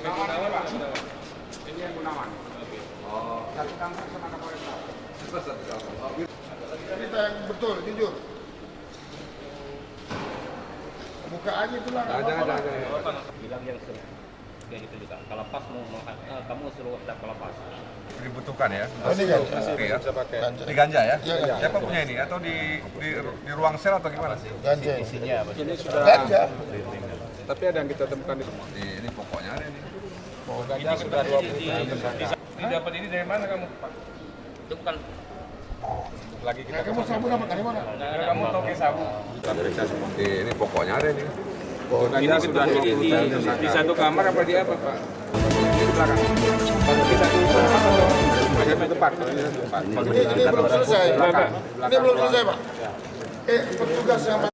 Gunawan, Pak. Ini yang Gunawan. Oh, Satu kamar sama Kapolres. satu kamar. Cerita yang betul, jujur. Buka aja itu lah. Jangan. Bilang yang suruh kayak gitu juga. Kalau pas kamu suruh daftar lepas. Dibutuhkan ya. Ini kan? Oke ya. Ganja. Di ganja ya? Iya, ganja. Siapa punya ini? Atau di ruang sel atau gimana sih? Ganja. Isinya apa? Ini sudah. Ganja. Tapi ada yang kita temukan di semua. Ini pokoknya ada ini. Ganja sudah 20 Dapat ini dari mana kamu, Pak? Itu bukan lagi kita. Kamu sabu dapat dari mana? Kamu tahu kayak sabu. Ini pokoknya ada ini. Ganja sudah 20 tahun. Di satu kamar apa di apa, Pak? Di belakang. Kalau di satu tempat atau hanya satu tempat? Ini belum selesai. Ini belum selesai, Pak. Petugas yang